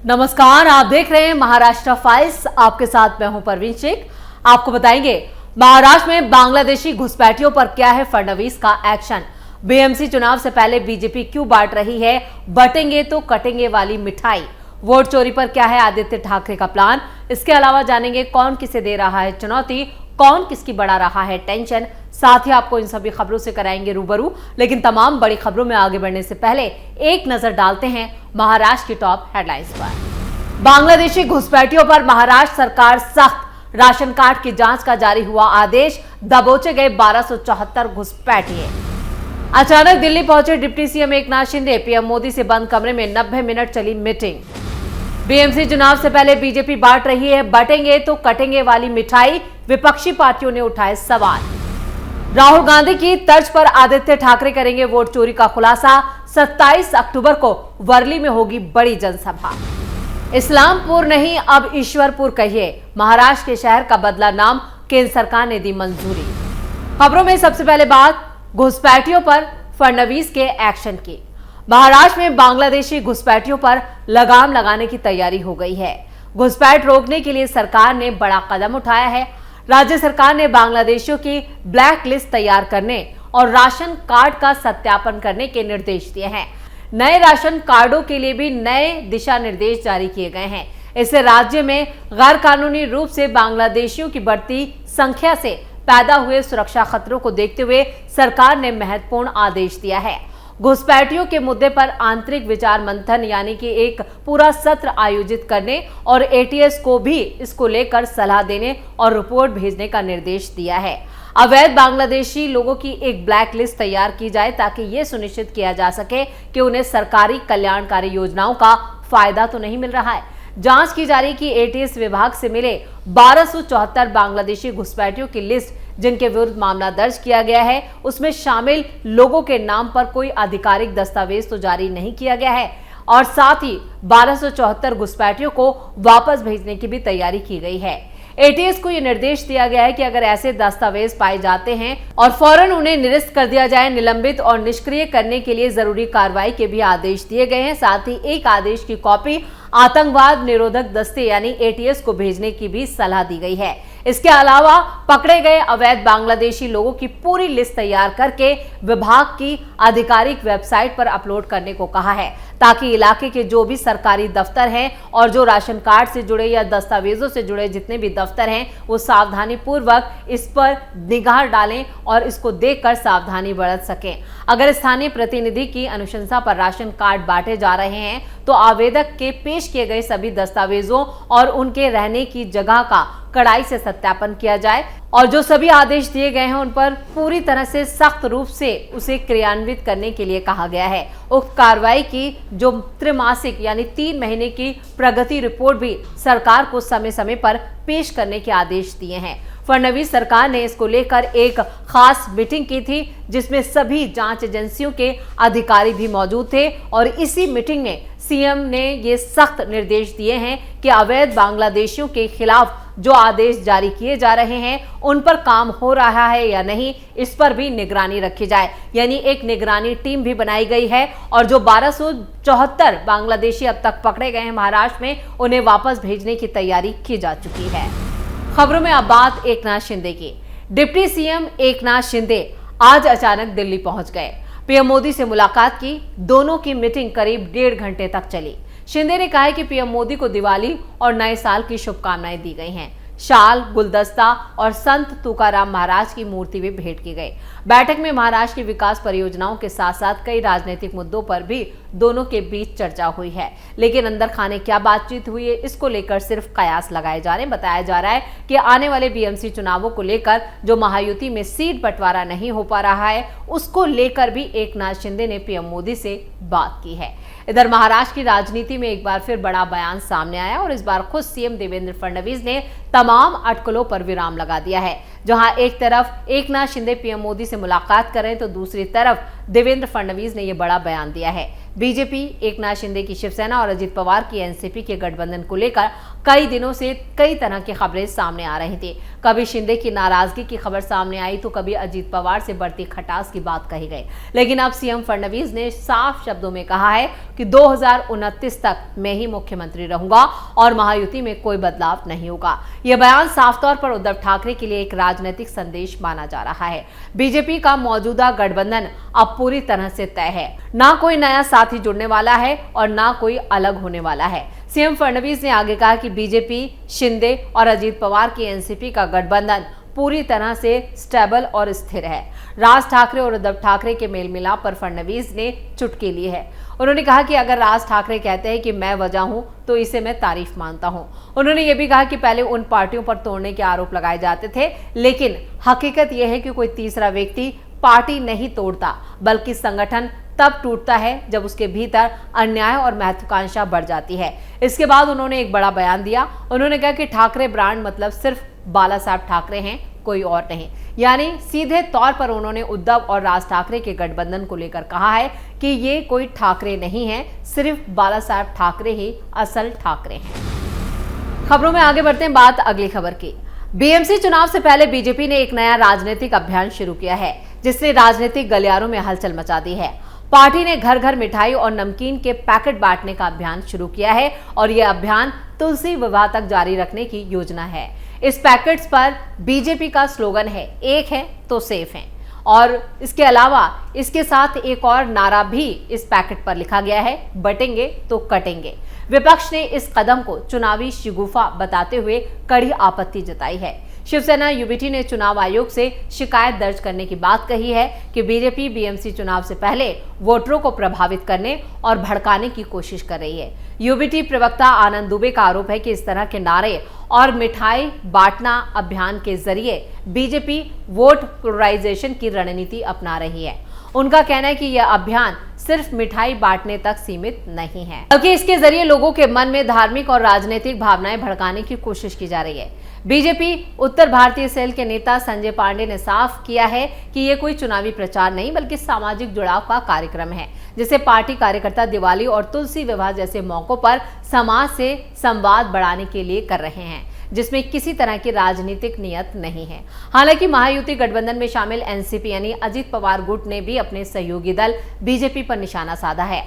नमस्कार, आप देख रहे हैं महाराष्ट्र फाइल्स। आपके साथ मैं हूं परवीन शेख। आपको बताएंगे महाराष्ट्र में बांग्लादेशी घुसपैठियों पर क्या है फडणवीस का एक्शन। बीएमसी चुनाव से पहले बीजेपी क्यों बांट रही है बटेंगे तो कटेंगे वाली मिठाई। वोट चोरी पर क्या है आदित्य ठाकरे का प्लान। इसके अलावा जानेंगे कौन किसे दे रहा है चुनौती, कौन किसकी बढ़ा रहा है टेंशन। साथ ही आपको इन सभी खबरों से कराएंगे रूबरू। लेकिन तमाम बड़ी खबरों में आगे बढ़ने से पहले एक नजर डालते हैं महाराष्ट्र की टॉप हेडलाइंस पर। बांग्लादेशी घुसपैठियों पर महाराष्ट्र सरकार सख्त। राशन कार्ड की जांच का जारी हुआ आदेश। दबोचे गए 1274 घुसपैठिए। अचानक दिल्ली पहुंचे deputy CM Eknath Shinde. PM Modi से बंद कमरे में 90 मिनट चली मीटिंग। बीएमसी चुनाव से पहले बीजेपी बांट रही है बटेंगे तो कटेंगे वाली मिठाई। विपक्षी पार्टियों ने उठाए सवाल। राहुल गांधी की तर्ज पर आदित्य ठाकरे करेंगे वोट चोरी का खुलासा। 27 अक्टूबर को वर्ली में होगी बड़ी जनसभा। इस्लामपुर नहीं अब ईश्वरपुर कहिए, महाराष्ट्र के शहर का बदला नाम। केंद्र सरकार ने दी मंजूरी। खबरों में सबसे पहले बात घुसपैठियों पर फडणवीस के एक्शन की। महाराष्ट्र में बांग्लादेशी घुसपैठियों पर लगाम लगाने की तैयारी हो गई है। घुसपैठ रोकने के लिए सरकार ने बड़ा कदम उठाया है। राज्य सरकार ने बांग्लादेशियों की ब्लैक लिस्ट तैयार करने और राशन कार्ड का सत्यापन करने के निर्देश दिए हैं। नए राशन कार्डों के लिए भी नए दिशा निर्देश जारी किए गए हैं। इससे राज्य में गैर कानूनी रूप से बांग्लादेशियों की बढ़ती संख्या से पैदा हुए सुरक्षा खतरों को देखते हुए सरकार ने महत्वपूर्ण आदेश दिया है। घुसपैठियों के मुद्दे पर आंतरिक विचार मंथन यानी कि एक पूरा सत्र आयोजित करने और एटीएस को भी इसको लेकर सलाह देने और रिपोर्ट भेजने का निर्देश दिया है। अवैध बांग्लादेशी लोगों की एक ब्लैक लिस्ट तैयार की जाए ताकि ये सुनिश्चित किया जा सके कि उन्हें सरकारी कल्याणकारी योजनाओं का फायदा तो नहीं मिल रहा है। जांच की जा रही कि एटीएस विभाग से मिले 1274 बांग्लादेशी घुसपैठियों की लिस्ट जिनके विरुद्ध मामला दर्ज किया गया है उसमें शामिल लोगों के नाम पर कोई आधिकारिक दस्तावेज तो जारी नहीं किया गया है और साथ ही 1274 घुसपैठियों को वापस भेजने की भी तैयारी की गई है। एटीएस को यह निर्देश दिया गया है कि अगर ऐसे दस्तावेज पाए जाते हैं और फौरन उन्हें निरस्त कर दिया जाए। निलंबित और निष्क्रिय करने के लिए जरूरी कार्रवाई के भी आदेश दिए गए हैं। साथ ही एक आदेश की कॉपी आतंकवाद निरोधक दस्ते यानी एटीएस को भेजने की भी सलाह दी गई है। इसके अलावा पकड़े गए अवैध बांग्लादेशी लोगों की पूरी लिस्ट तैयार करके विभाग की आधिकारिक वेबसाइट पर अपलोड करने को कहा है ताकि इलाके के जो भी सरकारी दफ्तर हैं और जो राशन कार्ड से जुड़े या दस्तावेजों से जुड़े जितने भी दफ्तर हैं वो सावधानी पूर्वक इस पर निगाह डालें और इसको देखकर सावधानी बरत सकें। अगर स्थानीय प्रतिनिधि की अनुशंसा पर राशन कार्ड बांटे जा रहे हैं तो आवेदक के पेश किए गए सभी दस्तावेजों और उनके रहने की जगह का कड़ाई से सत्यापन किया जाए और जो सभी आदेश दिए गए हैं उन पर पूरी तरह से सख्त रूप से उसे क्रियान्वित करने के लिए कहा गया है। उक्त कार्रवाई की जो त्रैमासिक यानी 3 महीने की प्रगति रिपोर्ट भी सरकार को समय समय पर पेश करने के आदेश दिए हैं। फडणवीस सरकार ने इसको लेकर एक खास मीटिंग की थी जिसमें सभी जांच एजेंसियों के अधिकारी भी मौजूद थे और इसी मीटिंग में सीएम ने ये सख्त निर्देश दिए हैं कि अवैध बांग्लादेशियों के खिलाफ जो आदेश जारी किए जा रहे हैं उन पर काम हो रहा है या नहीं इस पर भी निगरानी रखी जाए। यानी एक निगरानी टीम भी बनाई गई है और जो 1274 बांग्लादेशी अब तक पकड़े गए हैं महाराष्ट्र में उन्हें वापस भेजने की तैयारी की जा चुकी है। खबरों में अब बात एकनाथ शिंदे की। डिप्टी सीएम एकनाथ शिंदे आज अचानक दिल्ली पहुंच गए। पीएम मोदी से मुलाकात की। दोनों की मीटिंग करीब 1.5 घंटे तक चली। शिंदे ने कहा है कि पीएम मोदी को दिवाली और नए साल की शुभकामनाएं दी गई हैं। शाल, गुलदस्ता और संत तुकाराम महाराज की मूर्ति भी भेंट की गई। बैठक में महाराष्ट्र की विकास परियोजनाओं के साथ साथ कई राजनीतिक मुद्दों पर भी दोनों के बीच चर्चा हुई है। लेकिन अंदर खाने क्या बातचीत हुई है इसको लेकर सिर्फ कयास लगाए जा रहे हैं। बताया जा रहा है कि आने वाले बीएमसी चुनावों को लेकर जो महायुति में सीट बंटवारा नहीं हो पा रहा है उसको लेकर भी एकनाथ शिंदे ने पीएम मोदी से बात की है। इधर महाराष्ट्र की राजनीति में एक बार फिर बड़ा बयान सामने आया और इस बार खुद सीएम देवेंद्र फडणवीस ने तमाम अटकलों पर विराम लगा दिया है। जहां एक तरफ एकनाथ शिंदे पीएम मोदी से मुलाकात कर रहे हैं तो दूसरी तरफ देवेंद्र फडणवीस ने यह बड़ा बयान दिया है। बीजेपी, एकनाथ शिंदे की शिवसेना और अजित पवार की एनसीपी के गठबंधन को लेकर कई दिनों से कई तरह की खबरें सामने आ रही थी। कभी शिंदे की नाराजगी की खबर सामने आई तो कभी अजित पवार से बढ़ती खटास की बात कही गई। लेकिन अब सीएम फडणवीस ने साफ शब्दों में कहा है कि 2029 तक मैं ही मुख्यमंत्री रहूंगा और महायुति में कोई बदलाव नहीं होगा। यह बयान साफ तौर पर उद्धव ठाकरे के लिए एक राजनीतिक संदेश माना जा रहा है। बीजेपी का मौजूदा गठबंधन अब पूरी तरह से तय है। ना कोई नया साथी जुड़ने वाला है और ना कोई अलग होने वाला है। सीएम फडणवीस ने आगे कहा कि बीजेपी, शिंदे और अजित पवार की एनसीपी का गठबंधन पूरी तरह से स्टेबल और स्थिर है। राज ठाकरे और उद्धव ठाकरे के मेल मिलाप पर फडणवीस ने चुटकी ली है। उन्होंने कहा कि अगर राज ठाकरे कहते हैं कि मैं वजह हूं तो इसे मैं तारीफ मानता हूं। उन्होंने ये भी कहा कि पहले उन पार्टियों पर तोड़ने के आरोप लगाए जाते थे, लेकिन हकीकत यह है कि कोई तीसरा व्यक्ति पार्टी नहीं तोड़ता, बल्कि संगठन तब टूटता है जब उसके भीतर अन्याय और महत्वाकांक्षा बढ़ जाती है। इसके बाद उन्होंने एक बड़ा बयान दिया। उन्होंने कहा कि ठाकरे ब्रांड मतलब सिर्फ बाला साहब ठाकरे हैं, कोई और नहीं। यानी सीधे तौर पर उन्होंने उद्धव और राज ठाकरे के गठबंधन को लेकर कहा है कि ये कोई ठाकरे नहीं है, सिर्फ बाला साहब ठाकरे ही असल ठाकरे हैं। खबरों में आगे बढ़ते हैं, बात अगली खबर की। बीएमसी चुनाव से पहले बीजेपी ने एक नया राजनीतिक अभियान शुरू किया है, जिसने राजनीतिक गलियारों में हलचल मचा दी है। पार्टी ने घर घर मिठाई और नमकीन के पैकेट बांटने का अभियान शुरू किया है और यह अभियान तुलसी विवाह तक जारी रखने की योजना है। इस पैकेट्स पर बीजेपी का स्लोगन है, एक है तो सेफ है, और इसके अलावा इसके साथ एक और नारा भी इस पैकेट पर लिखा गया है, बटेंगे तो कटेंगे। विपक्ष ने इस कदम को चुनावी शिगुफा बताते हुए कड़ी आपत्ति जताई है। शिवसेना यूबीटी ने चुनाव आयोग से शिकायत दर्ज करने की बात कही है कि बीजेपी बीएमसी चुनाव से पहले वोटरों को प्रभावित करने और भड़काने की कोशिश कर रही है। यूबीटी प्रवक्ता आनंद दुबे का आरोप है कि इस तरह के नारे और मिठाई बांटना अभियान के जरिए बीजेपी वोट पोलराइजेशन की रणनीति अपना रही है। उनका कहना है कि यह अभियान सिर्फ मिठाई बांटने तक सीमित नहीं है, बल्कि इसके जरिए लोगों के मन में धार्मिक और राजनीतिक भावनाएं भड़काने की कोशिश की जा रही है। बीजेपी उत्तर भारतीय सेल के नेता संजय पांडे ने साफ किया है कि यह कोई चुनावी प्रचार नहीं बल्कि सामाजिक जुड़ाव का कार्यक्रम है, जिसे पार्टी कार्यकर्ता दिवाली और तुलसी विवाह जैसे मौकों पर समाज से संवाद बढ़ाने के लिए कर रहे हैं, जिसमें किसी तरह की राजनीतिक नियत नहीं है। हालांकि महायुति गठबंधन में शामिल एनसीपी यानी अजित पवार गुट ने भी अपने सहयोगी दल बीजेपी पर निशाना साधा है।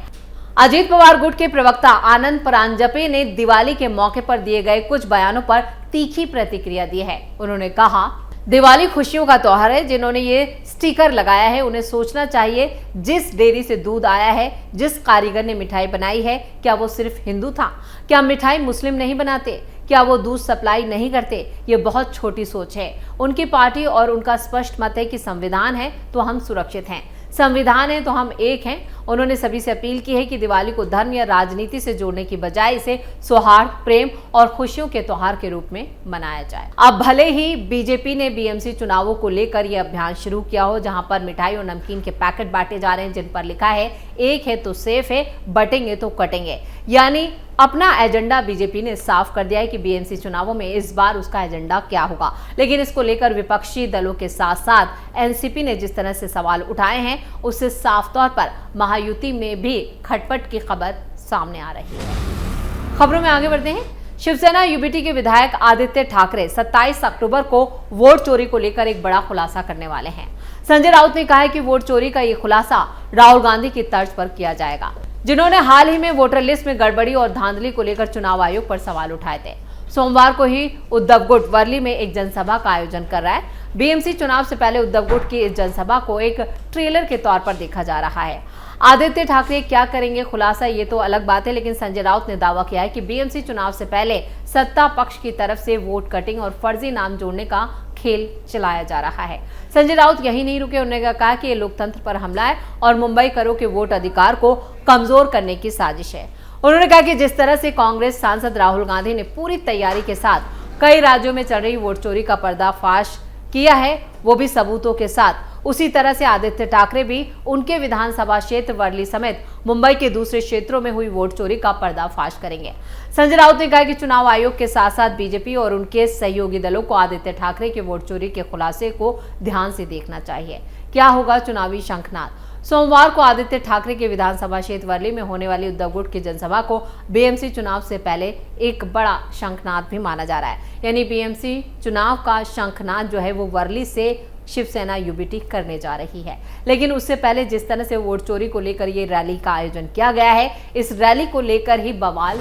अजित पवार गुट के प्रवक्ता आनंद परांजपे ने दिवाली के मौके पर दिए गए कुछ बयानों पर तीखी प्रतिक्रिया दी है। उन्होंने कहा, दिवाली खुशियों का त्योहार है। जिन्होंने ये स्टिकर लगाया है उन्हें सोचना चाहिए, जिस डेयरी से दूध आया है, जिस कारीगर ने मिठाई बनाई है, क्या वो सिर्फ हिंदू था? क्या मिठाई मुस्लिम नहीं बनाते? क्या वो दूध सप्लाई नहीं करते? ये बहुत छोटी सोच है। उनकी पार्टी और उनका स्पष्ट मत है कि संविधान है तो हम सुरक्षित हैं, संविधान है तो हम एक हैं। उन्होंने सभी से अपील की है कि दिवाली को धर्म या राजनीति से जोड़ने की बजाय इसे सौहार्द, प्रेम और खुशियों के त्योहार के रूप में मनाया जाए। अब भले ही बीजेपी ने बीएमसी चुनावों को लेकर यह अभियान शुरू किया हो, जहां पर मिठाई और नमकीन के पैकेट बांटे जा रहे हैं जिन पर लिखा है, एक है तो सेफ है, बटेंगे तो कटेंगे। यानी अपना एजेंडा बीजेपी ने साफ कर दिया है कि बीएमसी चुनावों में इस बार उसका एजेंडा क्या होगा। लेकिन इसको लेकर विपक्षी दलों के साथ साथ एनसीपी ने जिस तरह से सवाल उठाए हैं, उससे साफ तौर पर महायुति में भी खटपट की खबर सामने आ रही है। खबरों में आगे बढ़ते हैं। शिवसेना यूबीटी के विधायक आदित्य ठाकरे 27 अक्टूबर को वोट चोरी को लेकर एक बड़ा खुलासा करने वाले हैं। संजय राउत ने कहा है कि वोट चोरी का ये खुलासा राहुल गांधी की तर्ज पर किया जाएगा, जिन्होंने हाल ही में वोटर लिस्ट में गड़बड़ी और धांधली को लेकर चुनाव आयोग पर सवाल उठाए थे। सोमवार को ही उद्धव गुट वर्ली में एक जनसभा का आयोजन कर रहा है। बीएमसी चुनाव से पहले उद्धव गुट की इस जनसभा को एक ट्रेलर के तौर पर देखा जा रहा है। आदित्य ठाकरे क्या करेंगे खुलासा, ये तो अलग बात है, लेकिन संजय राउत ने दावा किया है कि बीएमसी चुनाव से पहले सत्ता पक्ष की तरफ से वोट कटिंग और फर्जी नाम जोड़ने का खेल चलाया जा रहा है। संजय राउत यही नहीं रुके, उन्होंने कहा कि ये लोकतंत्र पर हमला है और मुंबई करो के वोट अधिकार को कमजोर करने की साजिश है। उन्होंने कहा कि जिस तरह से कांग्रेस सांसद राहुल गांधी ने पूरी तैयारी के साथ कई राज्यों में चल रही वोट चोरी का पर्दाफाश किया है, वो भी सबूतों के साथ। उसी तरह से आदित्य ठाकरे भी उनके विधानसभा क्षेत्र वर्ली समेत मुंबई के दूसरे क्षेत्रों में हुई वोट चोरी का पर्दाफाश करेंगे। संजय राउत ने कहा कि चुनाव आयोग के साथ साथ बीजेपी और उनके सहयोगी दलों को आदित्य ठाकरे के वोट चोरी के खुलासे को ध्यान से देखना चाहिए। क्या होगा चुनावी शंखनाद? सोमवार को आदित्य ठाकरे के विधानसभा क्षेत्र वर्ली में होने वाली उद्धव गुट की जनसभा को बीएमसी चुनाव से पहले एक बड़ा शंखनाद भी माना जा रहा है। यानी बीएमसी चुनाव का शंखनाद जो है वो वर्ली से शिवसेना यूबीटी करने जा रही है। लेकिन उससे पहले जिस तरह से वोट चोरी को लेकर ये रैली का आयोजन किया गया है, इस रैली को लेकर ही बवाल।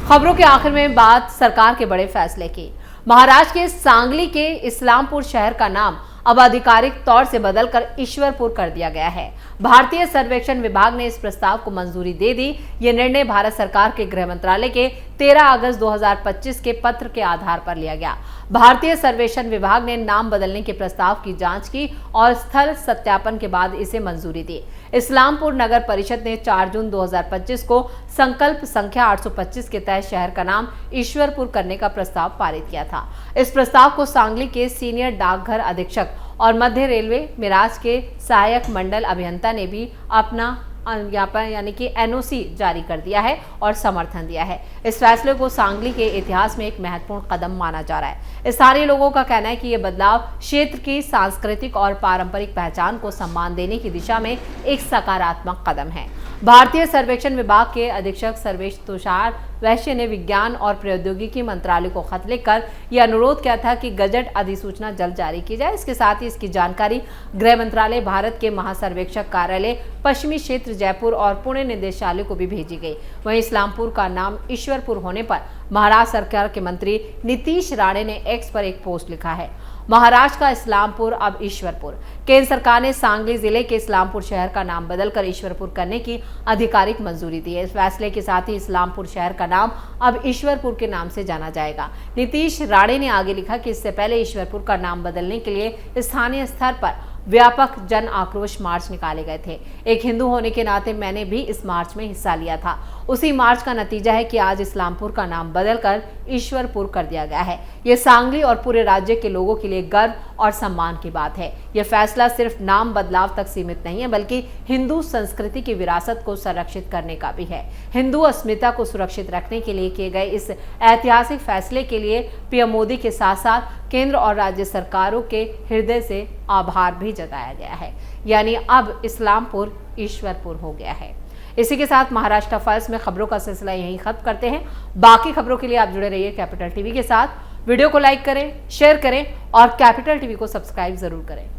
खबरों के आखिर में बात सरकार के बड़े फैसले की। महाराष्ट्र के सांगली के इस्लामपुर शहर का नाम अब आधिकारिक तौर से बदलकर ईश्वरपुर कर दिया गया है। भारतीय सर्वेक्षण विभाग ने इस प्रस्ताव को मंजूरी दे दी। यह निर्णय भारत सरकार के गृह मंत्रालय के 13 अगस्त 2025 के पत्र के आधार पर लिया गया। भारतीय सर्वेक्षण विभाग ने नाम बदलने के प्रस्ताव की जांच की और स्थल सत्यापन के बाद इसे मंजूरी दी। इस्लामपुर नगर परिषद ने 4 जून 2025 को संकल्प संख्या 825 के तहत शहर का नाम ईश्वरपुर करने का प्रस्ताव पारित किया था। इस प्रस्ताव को सांगली के सीनियर डाकघर अधीक्षक और मध्य रेलवे मिराज के सहायक मंडल अभियंता ने भी अपना ज्ञापन यानी कि एनओसी जारी कर दिया है और समर्थन दिया है। इस फैसले को सांगली के इतिहास में एक महत्वपूर्ण कदम माना जा रहा है। स्थानीय लोगों का कहना है कि यह बदलाव क्षेत्र की सांस्कृतिक और पारंपरिक पहचान को सम्मान देने की दिशा में एक सकारात्मक कदम है। भारतीय सर्वेक्षण विभाग के अधीक्षक सर्वेश तुषार वैश्य ने विज्ञान और प्रौद्योगिकी मंत्रालय को खत लिखकर यह अनुरोध किया था कि गजट अधिसूचना जल्द जारी की जाए। इसके साथ ही इसकी जानकारी गृह मंत्रालय, भारत के महासर्वेक्षक कार्यालय, पश्चिमी क्षेत्र जयपुर और पुणे निदेशालय को भी भेजी गई। वहीं इस्लामपुर का नाम ईश्वरपुर होने पर महाराष्ट्र सरकार के मंत्री नीतीश राणे ने एक्स पर एक पोस्ट लिखा है, महाराष्ट्र का इस्लामपुर अब ईश्वरपुर। केंद्र सरकार ने सांगली जिले के इस्लामपुर शहर का नाम बदलकर ईश्वरपुर करने की आधिकारिक मंजूरी दी है। इस फैसले के साथ ही इस्लामपुर शहर का नाम अब ईश्वरपुर के नाम से जाना जाएगा। नीतीश राणे ने आगे लिखा कि इससे पहले ईश्वरपुर का नाम बदलने के लिए स्थानीय स्तर पर व्यापक जन आक्रोश मार्च निकाले गए थे। एक हिंदू होने के नाते मैंने भी इस मार्च में हिस्सा लिया था। उसी मार्च का नतीजा है कि आज इस्लामपुर का नाम बदलकर ईश्वरपुर कर दिया गया है। यह सांगली और पूरे राज्य के लोगों के लिए गर्व और सम्मान की बात है। यह फैसला सिर्फ नाम बदलाव तक सीमित नहीं है, बल्कि हिंदू संस्कृति की विरासत को संरक्षित करने का भी है। हिंदू अस्मिता को सुरक्षित रखने के लिए किए गए इस ऐतिहासिक फैसले के लिए पीएम मोदी के साथ साथ केंद्र और राज्य सरकारों के हृदय से आभार भी जताया गया है। यानी अब इस्लामपुर ईश्वरपुर हो गया है। इसी के साथ महाराष्ट्र फाइल्स में खबरों का सिलसिला यहीं खत्म करते हैं। बाकी खबरों के लिए आप जुड़े रहिए कैपिटल टीवी के साथ। वीडियो को लाइक करें, शेयर करें और कैपिटल टीवी को सब्सक्राइब जरूर करें।